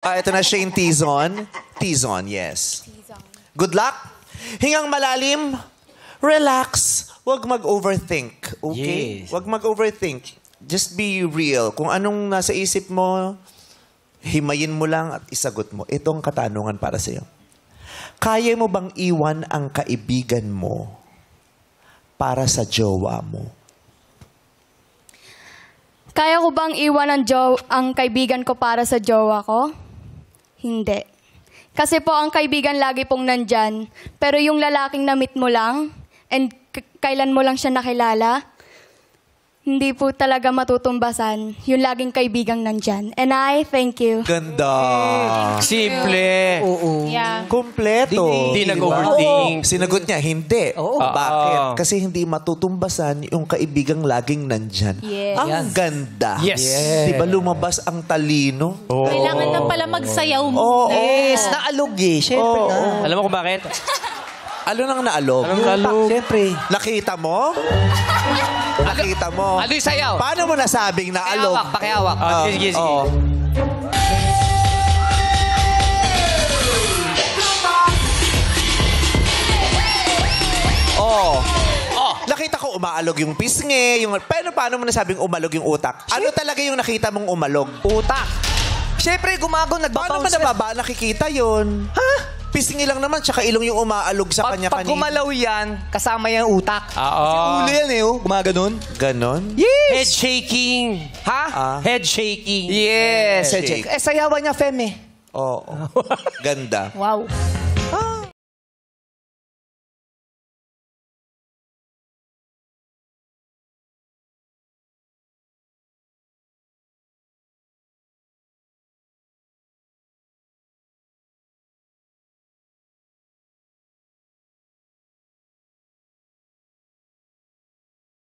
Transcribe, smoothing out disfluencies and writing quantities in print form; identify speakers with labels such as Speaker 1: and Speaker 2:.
Speaker 1: Ito na Shane Tizon. Tizon, yes. Good luck. Hingang malalim. Relax. Huwag mag-overthink. Okay?
Speaker 2: Yes.
Speaker 1: Huwag mag-overthink. Just be real. Kung anong nasa isip mo, himayin mo lang at isagot mo. Itong katanungan para sa'yo. Kaya mo bang iwan ang kaibigan mo para sa jowa mo?
Speaker 3: Kaya ko bang iwan ang kaibigan ko para sa jowa ko? Hindi. Kasi po ang kaibigan lagi pong nandyan. Pero yung lalaking na-meet mo lang and kailan mo lang siya nakilala, hindi po talaga matutumbasan yung laging kaibigang nandyan. And I thank you.
Speaker 1: Ganda.
Speaker 2: Simple.
Speaker 3: Yeah.
Speaker 1: Kompleto.
Speaker 2: Hindi nag-overthink.
Speaker 1: Sinagot niya, hindi. Bakit? Kasi hindi matutumbasan yung kaibigang laging nandyan.
Speaker 3: Yes.
Speaker 1: Ang ganda.
Speaker 2: Yes.
Speaker 1: Di ba lumabas ang talino?
Speaker 4: Kailangan na pala magsayaw mo.
Speaker 5: Yes, naalog eh. Siyempre na.
Speaker 2: Alam mo kung bakit?
Speaker 1: Ano nang naalog?
Speaker 2: Anong kalog?
Speaker 5: Siyempre.
Speaker 1: Nakita mo? Nakita mo?
Speaker 6: Ano yung sayaw?
Speaker 1: Paano mo nasabing naalog?
Speaker 6: Pakiawak.
Speaker 2: Sige, sige.
Speaker 1: Nakita ko umaalog yung pisngi, yung paano mo nasabing umalog yung utak? Ano talaga yung nakita mong umalog?
Speaker 5: Utak. Siyempre,
Speaker 1: Paano
Speaker 5: gumago,
Speaker 1: mo
Speaker 5: nagbabounce.
Speaker 1: nababa nakikita yun? Ha? Pisngi lang naman, tsaka ilong yung umaalog sa
Speaker 5: Pag
Speaker 1: kanya-kanina.
Speaker 5: gumalaw yan, kasama yung utak.
Speaker 2: Oo.
Speaker 5: Ulo yan eh, oh. Gumaganon.
Speaker 1: Ganon?
Speaker 2: Head shaking.
Speaker 5: Ha?
Speaker 2: Head shaking.
Speaker 5: Yes.
Speaker 1: Shake.
Speaker 5: Sayawan niya, Fem eh.
Speaker 1: Oo. Ganda.
Speaker 4: Wow.